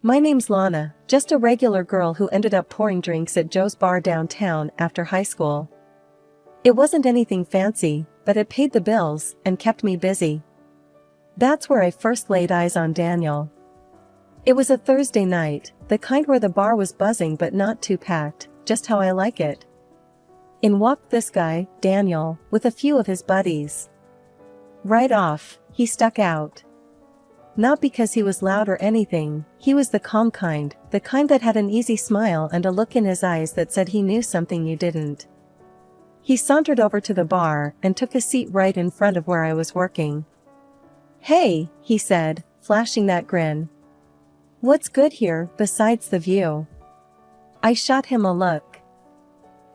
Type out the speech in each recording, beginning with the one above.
My name's Lana, just a regular girl who ended up pouring drinks at Joe's bar downtown after high school. It wasn't anything fancy, but it paid the bills and kept me busy. That's where I first laid eyes on Daniel. It was a Thursday night, the kind where the bar was buzzing but not too packed, just how I like it. In walked this guy, Daniel, with a few of his buddies. Right off, he stuck out. Not because he was loud or anything, he was the calm kind, the kind that had an easy smile and a look in his eyes that said he knew something you didn't. He sauntered over to the bar and took a seat right in front of where I was working. "Hey," he said, flashing that grin. "What's good here, besides the view?" I shot him a look.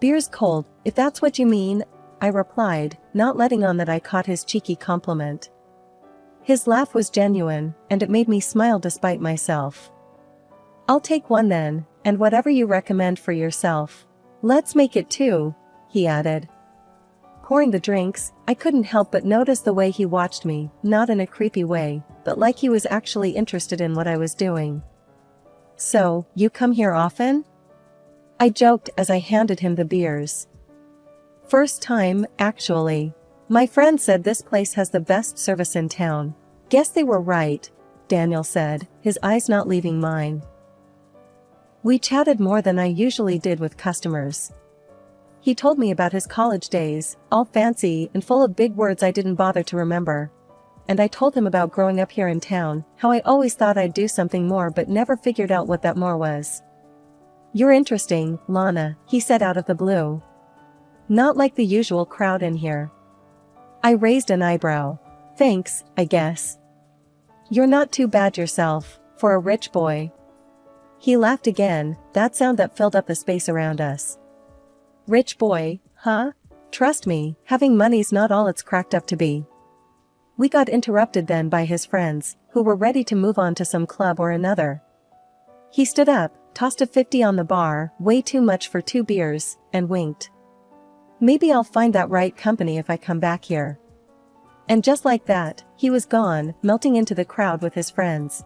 "Beer's cold, if that's what you mean," I replied, not letting on that I caught his cheeky compliment. His laugh was genuine, and it made me smile despite myself. "I'll take one then, and whatever you recommend for yourself. Let's make it two," he added. Pouring the drinks, I couldn't help but notice the way he watched me, not in a creepy way, but like he was actually interested in what I was doing. "So, you come here often?" I joked as I handed him the beers. "First time, actually. My friend said this place has the best service in town." "Guess they were right," Daniel said, his eyes not leaving mine. We chatted more than I usually did with customers. He told me about his college days, all fancy and full of big words I didn't bother to remember. And I told him about growing up here in town, how I always thought I'd do something more but never figured out what that more was. "You're interesting, Lana," he said out of the blue. "Not like the usual crowd in here." I raised an eyebrow. "Thanks, I guess. You're not too bad yourself, for a rich boy." He laughed again, that sound that filled up the space around us. "Rich boy, huh? Trust me, having money's not all it's cracked up to be." We got interrupted then by his friends, who were ready to move on to some club or another. He stood up, tossed a 50 on the bar, way too much for 2 beers, and winked. "Maybe I'll find that right company if I come back here." And just like that, he was gone, melting into the crowd with his friends.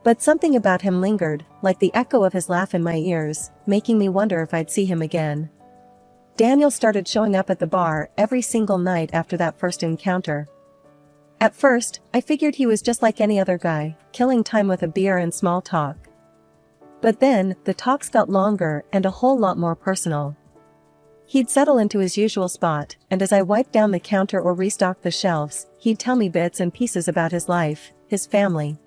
But something about him lingered, like the echo of his laugh in my ears, making me wonder if I'd see him again. Daniel started showing up at the bar every single night after that first encounter. At first, I figured he was just like any other guy, killing time with a beer and small talk. But then, the talks got longer and a whole lot more personal. He'd settle into his usual spot, and as I wiped down the counter or restocked the shelves, he'd tell me bits and pieces about his life, his family.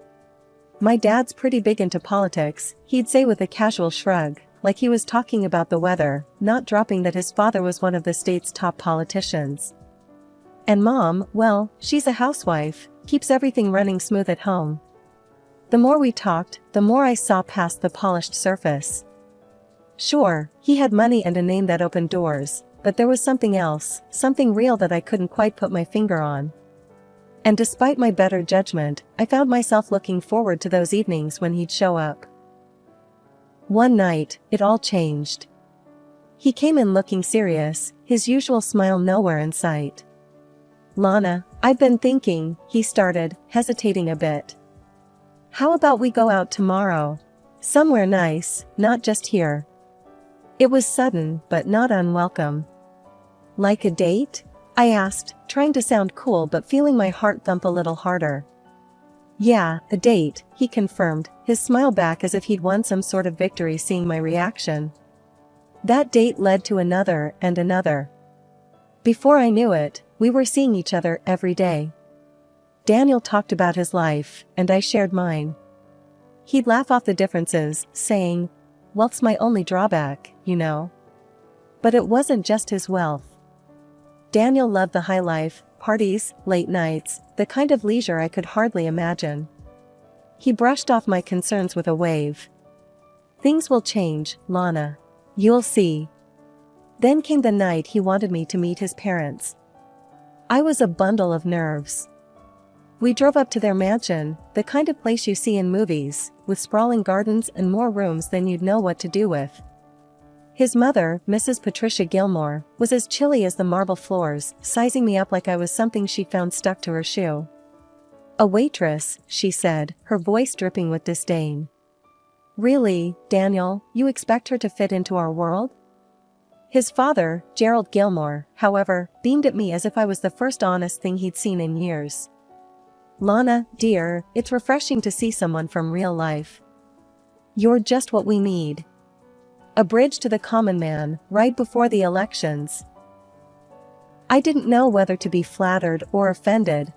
"My dad's pretty big into politics," he'd say with a casual shrug, like he was talking about the weather, not dropping that his father was one of the state's top politicians. "And Mom, well, she's a housewife, keeps everything running smooth at home." The more we talked, the more I saw past the polished surface. Sure, he had money and a name that opened doors, but there was something else, something real that I couldn't quite put my finger on. And despite my better judgment, I found myself looking forward to those evenings when he'd show up. One night, it all changed. He came in looking serious, his usual smile nowhere in sight. "Lana, I've been thinking," he started, hesitating a bit. "How about we go out tomorrow? Somewhere nice, not just here." It was sudden, but not unwelcome. "Like a date?" I asked, trying to sound cool but feeling my heart thump a little harder. "Yeah, a date," he confirmed, his smile back as if he'd won some sort of victory seeing my reaction. That date led to another and another. Before I knew it, we were seeing each other every day. Daniel talked about his life, and I shared mine. He'd laugh off the differences, saying, "Wealth's my only drawback, you know." But it wasn't just his wealth. Daniel loved the high life, parties, late nights, the kind of leisure I could hardly imagine. He brushed off my concerns with a wave. "Things will change, Lana. You'll see." Then came the night he wanted me to meet his parents. I was a bundle of nerves. We drove up to their mansion, the kind of place you see in movies, with sprawling gardens and more rooms than you'd know what to do with. His mother, Mrs. Patricia Gilmore, was as chilly as the marble floors, sizing me up like I was something she'd found stuck to her shoe. "A waitress," she said, her voice dripping with disdain. Really, Daniel, you expect her to fit into our world? His father, Gerald Gilmore, however, beamed at me as if I was the first honest thing he'd seen in years. Lana, dear, it's refreshing to see someone from real life. You're just what we need. A bridge to the common man, right before the elections. I didn't know whether to be flattered or offended.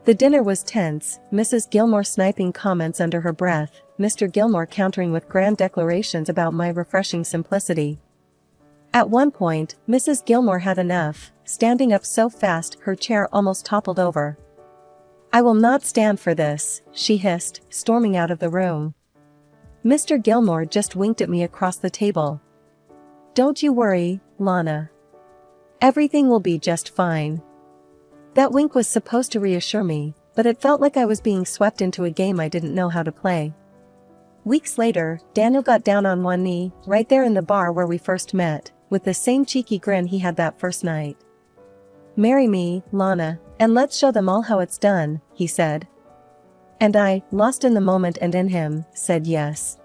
The dinner was tense, Mrs. Gilmore sniping comments under her breath, Mr. Gilmore countering with grand declarations about my refreshing simplicity. At one point, Mrs. Gilmore had enough, standing up so fast her chair almost toppled over. I will not stand for this, she hissed, storming out of the room. Mr. Gilmore just winked at me across the table. Don't you worry, Lana. Everything will be just fine. That wink was supposed to reassure me, but it felt like I was being swept into a game I didn't know how to play. Weeks later, Daniel got down on one knee, right there in the bar where we first met, with the same cheeky grin he had that first night. Marry me, Lana, and let's show them all how it's done, he said. And I, lost in the moment and in him, said yes.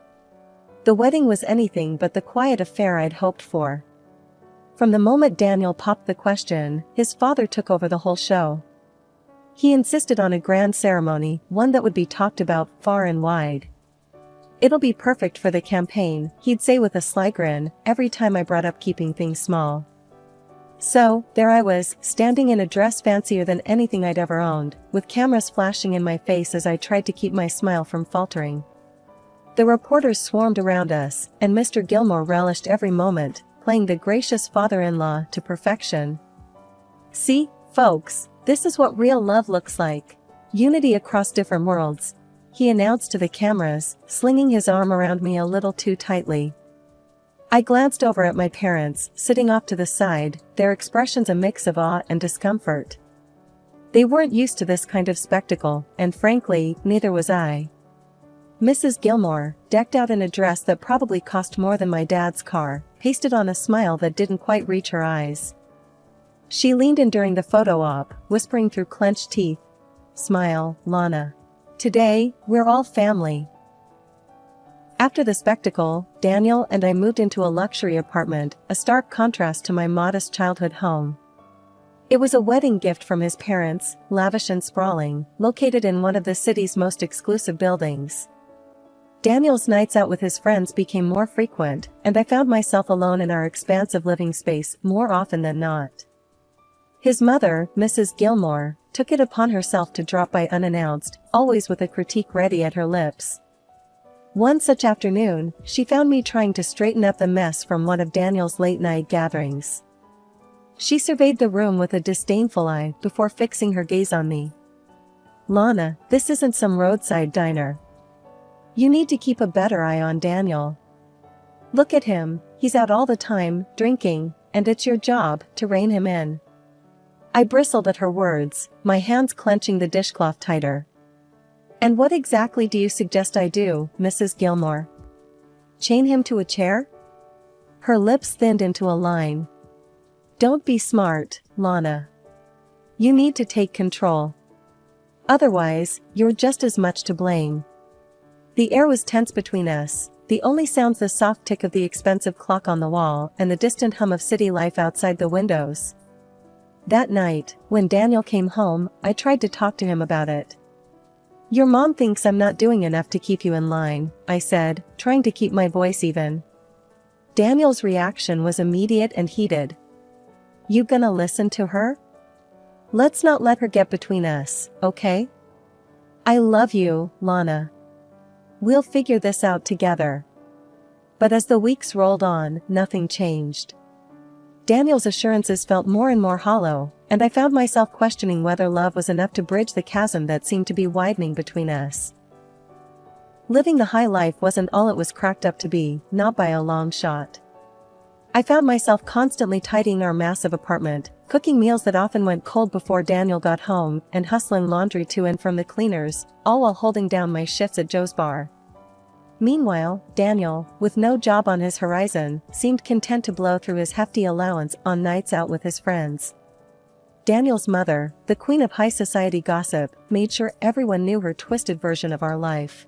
The wedding was anything but the quiet affair I'd hoped for. From the moment Daniel popped the question, his father took over the whole show. He insisted on a grand ceremony, one that would be talked about far and wide. It'll be perfect for the campaign, he'd say with a sly grin, every time I brought up keeping things small. So, there I was, standing in a dress fancier than anything I'd ever owned, with cameras flashing in my face as I tried to keep my smile from faltering. The reporters swarmed around us, and Mr. Gilmore relished every moment, playing the gracious father-in-law to perfection. See, folks, this is what real love looks like. Unity across different worlds, he announced to the cameras, slinging his arm around me a little too tightly. I glanced over at my parents, sitting off to the side, their expressions a mix of awe and discomfort. They weren't used to this kind of spectacle, and frankly, neither was I. Mrs. Gilmore, decked out in a dress that probably cost more than my dad's car, pasted on a smile that didn't quite reach her eyes. She leaned in during the photo op, whispering through clenched teeth, "Smile, Lana. Today, we're all family." After the spectacle, Daniel and I moved into a luxury apartment, a stark contrast to my modest childhood home. It was a wedding gift from his parents, lavish and sprawling, located in one of the city's most exclusive buildings. Daniel's nights out with his friends became more frequent, and I found myself alone in our expansive living space more often than not. His mother, Mrs. Gilmore, took it upon herself to drop by unannounced, always with a critique ready at her lips. One such afternoon, she found me trying to straighten up the mess from one of Daniel's late-night gatherings. She surveyed the room with a disdainful eye before fixing her gaze on me. "Lana, this isn't some roadside diner. You need to keep a better eye on Daniel. Look at him, he's out all the time, drinking, and it's your job to rein him in." I bristled at her words, my hands clenching the dishcloth tighter. "And what exactly do you suggest I do, Mrs. Gilmore? Chain him to a chair?" Her lips thinned into a line. "Don't be smart, Lana. You need to take control. Otherwise, you're just as much to blame." The air was tense between us, the only sounds the soft tick of the expensive clock on the wall and the distant hum of city life outside the windows. That night, when Daniel came home, I tried to talk to him about it. "Your mom thinks I'm not doing enough to keep you in line," I said, trying to keep my voice even. Daniel's reaction was immediate and heated. "You gonna listen to her? Let's not let her get between us, okay? I love you, Lana. We'll figure this out together." But as the weeks rolled on, nothing changed. Daniel's assurances felt more and more hollow, and I found myself questioning whether love was enough to bridge the chasm that seemed to be widening between us. Living the high life wasn't all it was cracked up to be, not by a long shot. I found myself constantly tidying our massive apartment, cooking meals that often went cold before Daniel got home, and hustling laundry to and from the cleaners, all while holding down my shifts at Joe's bar. Meanwhile, Daniel, with no job on his horizon, seemed content to blow through his hefty allowance on nights out with his friends. Daniel's mother, the queen of high society gossip, made sure everyone knew her twisted version of our life.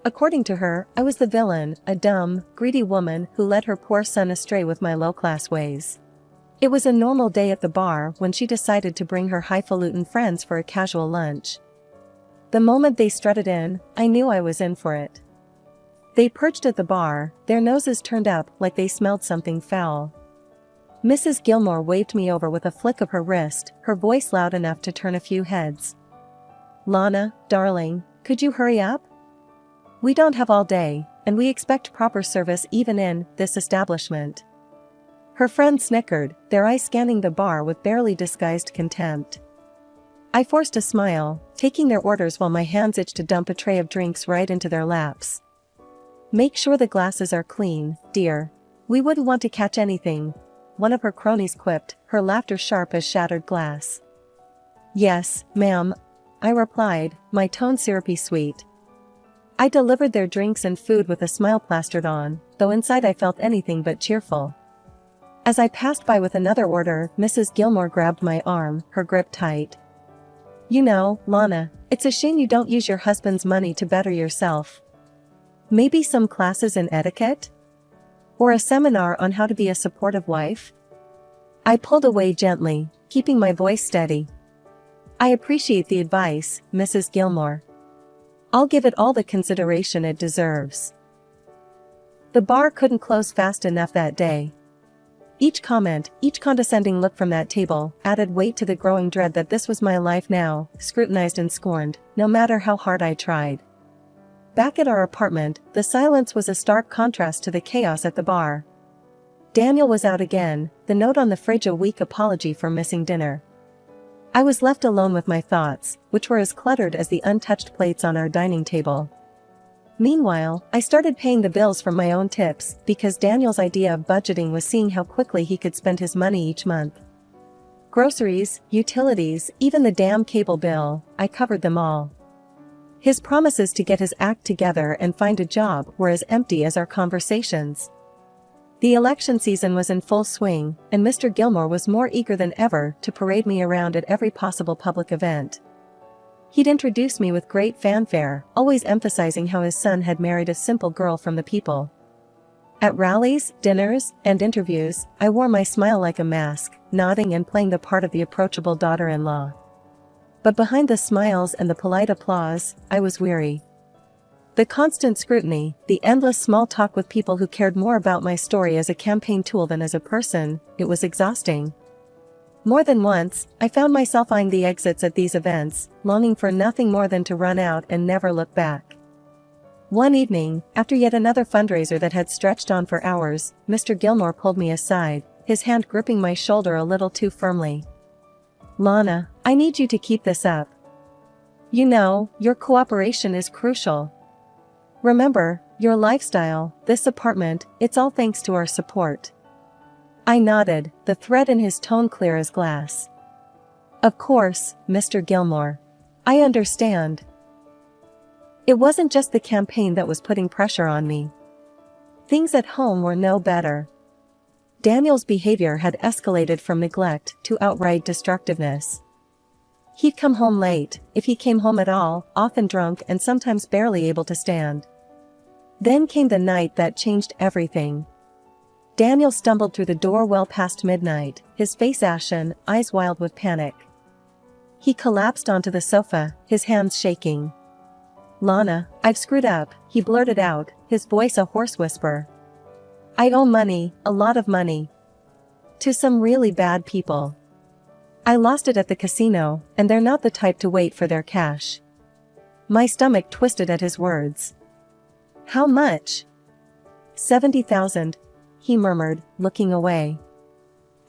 According to her, I was the villain, a dumb, greedy woman who led her poor son astray with my low-class ways. It was a normal day at the bar when she decided to bring her highfalutin friends for a casual lunch. The moment they strutted in, I knew I was in for it. They perched at the bar, their noses turned up like they smelled something foul. Mrs. Gilmore waved me over with a flick of her wrist, her voice loud enough to turn a few heads. "Lana, darling, could you hurry up? We don't have all day, and we expect proper service even in this establishment." Her friend snickered, their eyes scanning the bar with barely disguised contempt. I forced a smile, taking their orders while my hands itched to dump a tray of drinks right into their laps. "Make sure the glasses are clean, dear. We wouldn't want to catch anything," one of her cronies quipped, her laughter sharp as shattered glass. "Yes, ma'am," I replied, my tone syrupy sweet. I delivered their drinks and food with a smile plastered on, though inside I felt anything but cheerful. As I passed by with another order, Mrs. Gilmore grabbed my arm, her grip tight. "You know, Lana, it's a shame you don't use your husband's money to better yourself. Maybe some classes in etiquette? Or a seminar on how to be a supportive wife?" I pulled away gently, keeping my voice steady. "I appreciate the advice, Mrs. Gilmore. I'll give it all the consideration it deserves." The bar couldn't close fast enough that day. Each comment, each condescending look from that table, added weight to the growing dread that this was my life now, scrutinized and scorned, no matter how hard I tried. Back at our apartment, the silence was a stark contrast to the chaos at the bar. Daniel was out again, the note on the fridge a weak apology for missing dinner. I was left alone with my thoughts, which were as cluttered as the untouched plates on our dining table. Meanwhile, I started paying the bills from my own tips, because Daniel's idea of budgeting was seeing how quickly he could spend his money each month. Groceries, utilities, even the damn cable bill, I covered them all. His promises to get his act together and find a job were as empty as our conversations. The election season was in full swing, and Mr. Gilmore was more eager than ever to parade me around at every possible public event. He'd introduce me with great fanfare, always emphasizing how his son had married a simple girl from the people. At rallies, dinners, and interviews, I wore my smile like a mask, nodding and playing the part of the approachable daughter-in-law. But behind the smiles and the polite applause, I was weary. The constant scrutiny, the endless small talk with people who cared more about my story as a campaign tool than as a person, it was exhausting. More than once, I found myself eyeing the exits at these events, longing for nothing more than to run out and never look back. One evening, after yet another fundraiser that had stretched on for hours, Mr. Gilmore pulled me aside, his hand gripping my shoulder a little too firmly. "Lana, I need you to keep this up. You know, your cooperation is crucial. Remember, your lifestyle, this apartment, it's all thanks to our support." I nodded, the thread in his tone clear as glass. "Of course, Mr. Gilmore. I understand." It wasn't just the campaign that was putting pressure on me. Things at home were no better. Daniel's behavior had escalated from neglect to outright destructiveness. He'd come home late, if he came home at all, often drunk and sometimes barely able to stand. Then came the night that changed everything. Daniel stumbled through the door well past midnight, his face ashen, eyes wild with panic. He collapsed onto the sofa, his hands shaking. "Lana, I've screwed up," he blurted out, his voice a hoarse whisper. "I owe money, a lot of money. To some really bad people. I lost it at the casino, and they're not the type to wait for their cash." My stomach twisted at his words. "How much?" "70,000, he murmured, looking away.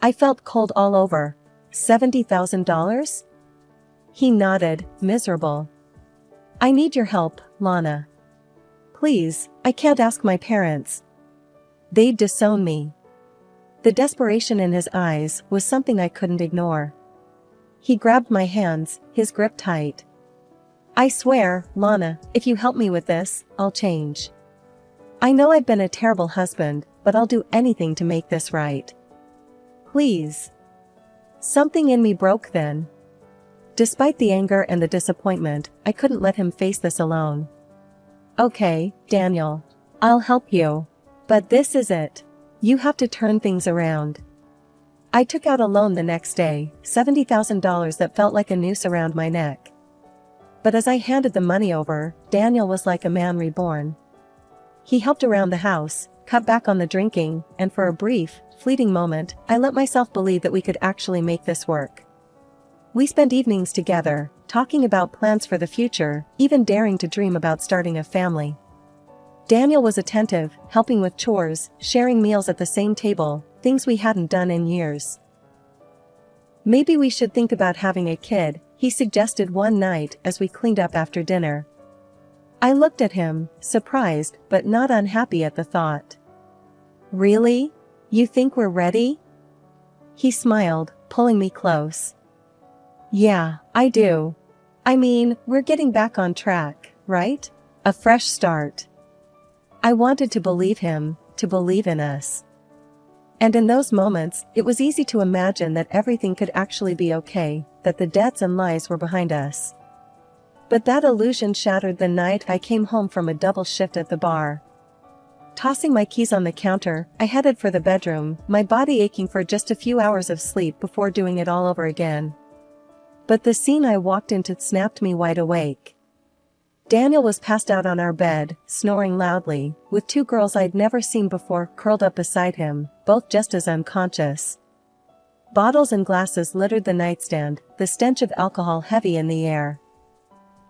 I felt cold all over. $70,000? He nodded, miserable. "I need your help, Lana. Please, I can't ask my parents. They'd disown me." The desperation in his eyes was something I couldn't ignore. He grabbed my hands, his grip tight. "I swear, Lana, if you help me with this, I'll change. I know I've been a terrible husband, but I'll do anything to make this right. Please." Something in me broke then. Despite the anger and the disappointment, I couldn't let him face this alone. Okay, Daniel. I'll help you. But this is it. You have to turn things around. I took out a loan the next day, $70,000 that felt like a noose around my neck. But as I handed the money over, Daniel was like a man reborn. He helped around the house, cut back on the drinking, and for a brief, fleeting moment, I let myself believe that we could actually make this work. We spent evenings together, talking about plans for the future, even daring to dream about starting a family. Daniel was attentive, helping with chores, sharing meals at the same table, things we hadn't done in years. Maybe we should think about having a kid, he suggested one night as we cleaned up after dinner. I looked at him, surprised but not unhappy at the thought. Really? You think we're ready? He smiled, pulling me close. Yeah, I do. I mean, we're getting back on track, right? A fresh start. I wanted to believe him, to believe in us. And in those moments, it was easy to imagine that everything could actually be okay, that the debts and lies were behind us. But that illusion shattered the night I came home from a double shift at the bar. Tossing my keys on the counter, I headed for the bedroom, my body aching for just a few hours of sleep before doing it all over again. But the scene I walked into snapped me wide awake. Daniel was passed out on our bed, snoring loudly, with two girls I'd never seen before curled up beside him, both just as unconscious. Bottles and glasses littered the nightstand, the stench of alcohol heavy in the air.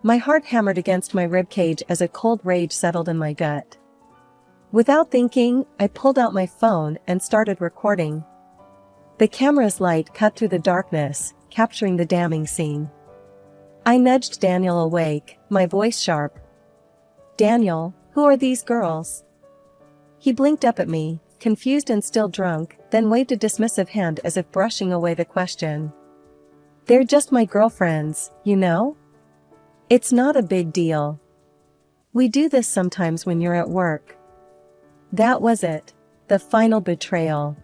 My heart hammered against my ribcage as a cold rage settled in my gut. Without thinking, I pulled out my phone and started recording. The camera's light cut through the darkness, capturing the damning scene. I nudged Daniel awake, my voice sharp. Daniel, who are these girls? He blinked up at me, confused and still drunk, then waved a dismissive hand as if brushing away the question. They're just my girlfriends, you know? It's not a big deal. We do this sometimes when you're at work. That was it. The final betrayal.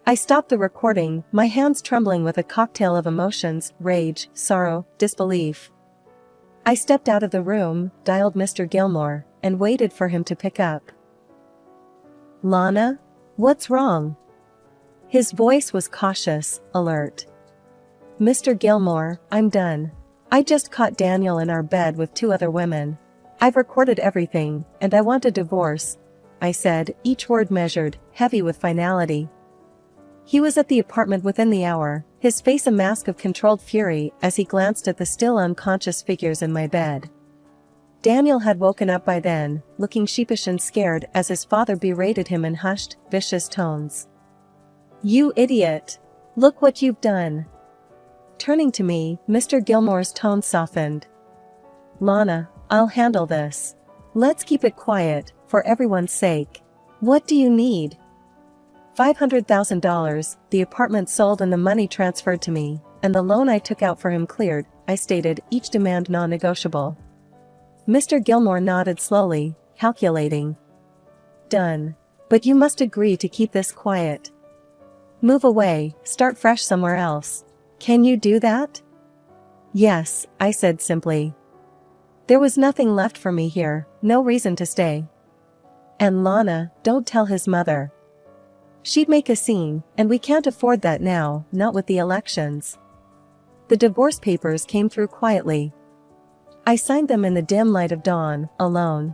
I stopped the recording, my hands trembling with a cocktail of emotions, rage, sorrow, disbelief. I stepped out of the room, dialed Mr. Gilmore, and waited for him to pick up. Lana? What's wrong? His voice was cautious, alert. Mr. Gilmore, I'm done. I just caught Daniel in our bed with two other women. I've recorded everything, and I want a divorce, I said, each word measured, heavy with finality. He was at the apartment within the hour, his face a mask of controlled fury as he glanced at the still unconscious figures in my bed. Daniel had woken up by then, looking sheepish and scared as his father berated him in hushed, vicious tones. You idiot! Look what you've done! Turning to me, Mr. Gilmore's tone softened. Lana, I'll handle this. Let's keep it quiet, for everyone's sake. What do you need? $500,000, the apartment sold and the money transferred to me, and the loan I took out for him cleared, I stated, each demand non-negotiable. Mr. Gilmore nodded slowly, calculating. Done. But you must agree to keep this quiet. Move away, start fresh somewhere else. Can you do that? Yes, I said simply. There was nothing left for me here, no reason to stay. And Lana, don't tell his mother. She'd make a scene, and we can't afford that now, not with the elections. The divorce papers came through quietly. I signed them in the dim light of dawn, alone.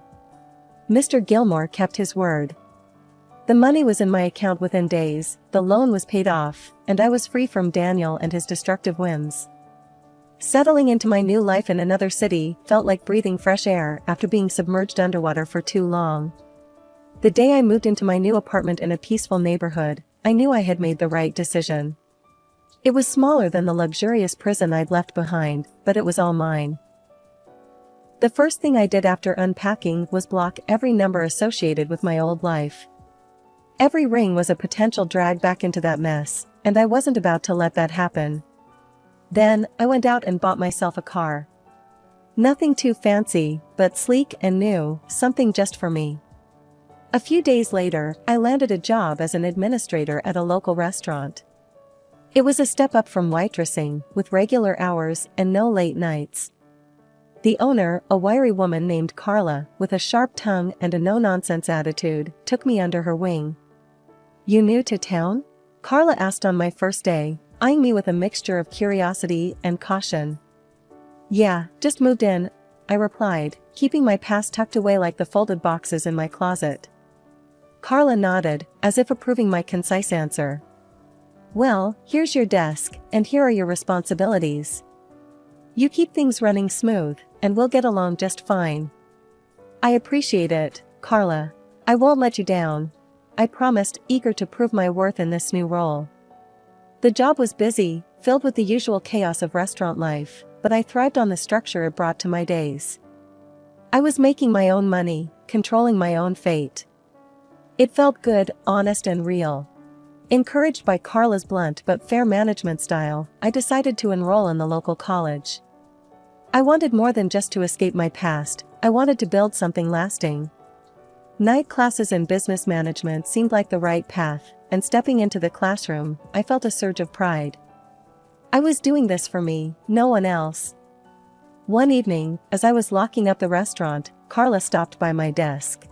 Mr. Gilmore kept his word. The money was in my account within days, the loan was paid off, and I was free from Daniel and his destructive whims. Settling into my new life in another city felt like breathing fresh air after being submerged underwater for too long. The day I moved into my new apartment in a peaceful neighborhood, I knew I had made the right decision. It was smaller than the luxurious prison I'd left behind, but it was all mine. The first thing I did after unpacking was block every number associated with my old life. Every ring was a potential drag back into that mess, and I wasn't about to let that happen. Then, I went out and bought myself a car. Nothing too fancy, but sleek and new, something just for me. A few days later, I landed a job as an administrator at a local restaurant. It was a step up from waitressing, with regular hours and no late nights. The owner, a wiry woman named Carla, with a sharp tongue and a no-nonsense attitude, took me under her wing. "You new to town?" Carla asked on my first day, eyeing me with a mixture of curiosity and caution. "Yeah, just moved in," I replied, keeping my past tucked away like the folded boxes in my closet. Carla nodded, as if approving my concise answer. "Well, here's your desk, and here are your responsibilities. You keep things running smooth, and we'll get along just fine." "I appreciate it, Carla. I won't let you down," I promised, eager to prove my worth in this new role. The job was busy, filled with the usual chaos of restaurant life, but I thrived on the structure it brought to my days. I was making my own money, controlling my own fate. It felt good, honest and real. Encouraged by Carla's blunt but fair management style, I decided to enroll in the local college. I wanted more than just to escape my past, I wanted to build something lasting. Night classes in business management seemed like the right path, and stepping into the classroom, I felt a surge of pride. I was doing this for me, no one else. One evening, as I was locking up the restaurant, Carla stopped by my desk.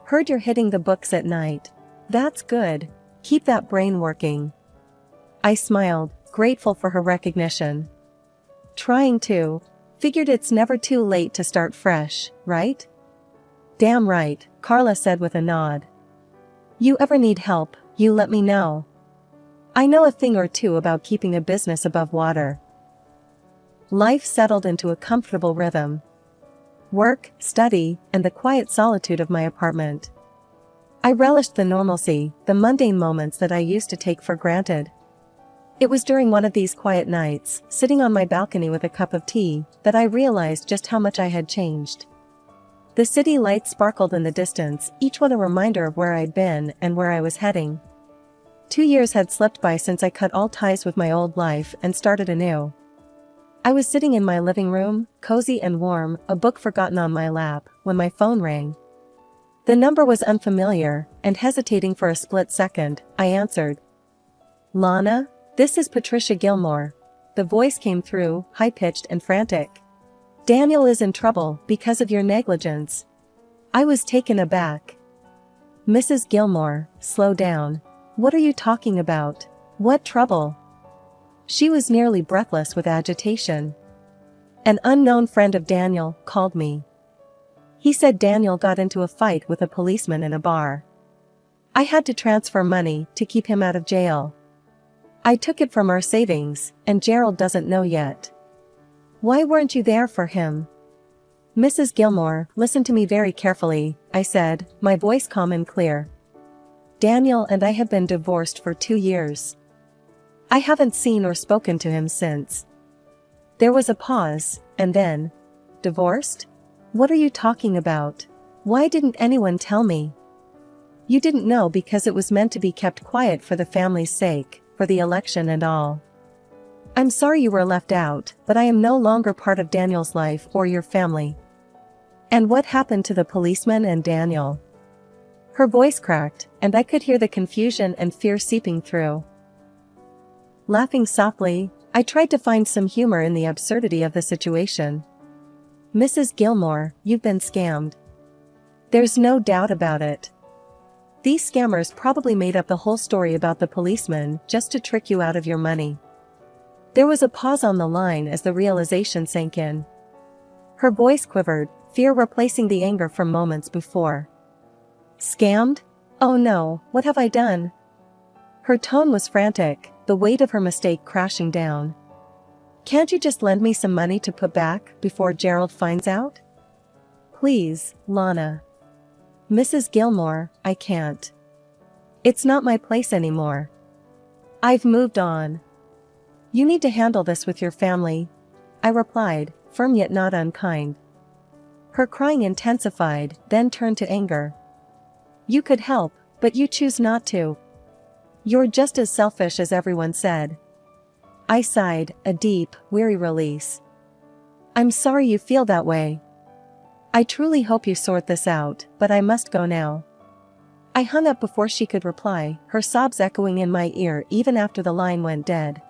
"Heard you're hitting the books at night. That's good. Keep that brain working." I smiled, grateful for her recognition. "Trying to. Figured it's never too late to start fresh, right?" "Damn right," Carla said with a nod. "You ever need help, you let me know. I know a thing or two about keeping a business above water." Life settled into a comfortable rhythm. Work, study, and the quiet solitude of my apartment. I relished the normalcy, the mundane moments that I used to take for granted. It was during one of these quiet nights, sitting on my balcony with a cup of tea, that I realized just how much I had changed. The city lights sparkled in the distance, each one a reminder of where I'd been and where I was heading. 2 years had slipped by since I cut all ties with my old life and started anew. I was sitting in my living room, cozy and warm, a book forgotten on my lap, when my phone rang. The number was unfamiliar, and hesitating for a split second, I answered. "Lana, this is Patricia Gilmore." The voice came through, high-pitched and frantic. "Daniel is in trouble because of your negligence." I was taken aback. "Mrs. Gilmore, slow down. What are you talking about? What trouble?" She was nearly breathless with agitation. "An unknown friend of Daniel called me. He said Daniel got into a fight with a policeman in a bar. I had to transfer money to keep him out of jail. I took it from our savings, and Gerald doesn't know yet." "Why weren't you there for him?" "Mrs. Gilmore, listen to me very carefully," I said, my voice calm and clear. "Daniel and I have been divorced for 2 years. I haven't seen or spoken to him since." There was a pause, and then, "Divorced? What are you talking about? Why didn't anyone tell me?" "You didn't know because it was meant to be kept quiet for the family's sake, for the election and all. I'm sorry you were left out, but I am no longer part of Daniel's life or your family." "And what happened to the policeman and Daniel?" Her voice cracked, and I could hear the confusion and fear seeping through. Laughing softly, I tried to find some humor in the absurdity of the situation. "Mrs. Gilmore, you've been scammed. There's no doubt about it. These scammers probably made up the whole story about the policeman just to trick you out of your money." There was a pause on the line as the realization sank in. Her voice quivered, fear replacing the anger from moments before. "Scammed? Oh no, what have I done?" Her tone was frantic, the weight of her mistake crashing down. "Can't you just lend me some money to put back before Gerald finds out?" "Please, Lana." "Mrs. Gilmore, I can't. It's not my place anymore. I've moved on. You need to handle this with your family," I replied, firm yet not unkind. Her crying intensified, then turned to anger. "You could help, but you choose not to. You're just as selfish as everyone said." I sighed, a deep, weary release. "I'm sorry you feel that way. I truly hope you sort this out, but I must go now." I hung up before she could reply, her sobs echoing in my ear even after the line went dead.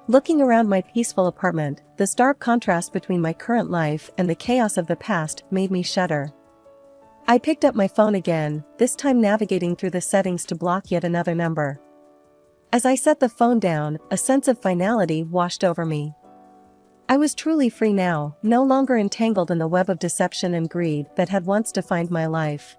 Looking around my peaceful apartment, the stark contrast between my current life and the chaos of the past made me shudder. I picked up my phone again, this time navigating through the settings to block yet another number. As I set the phone down, a sense of finality washed over me. I was truly free now, no longer entangled in the web of deception and greed that had once defined my life.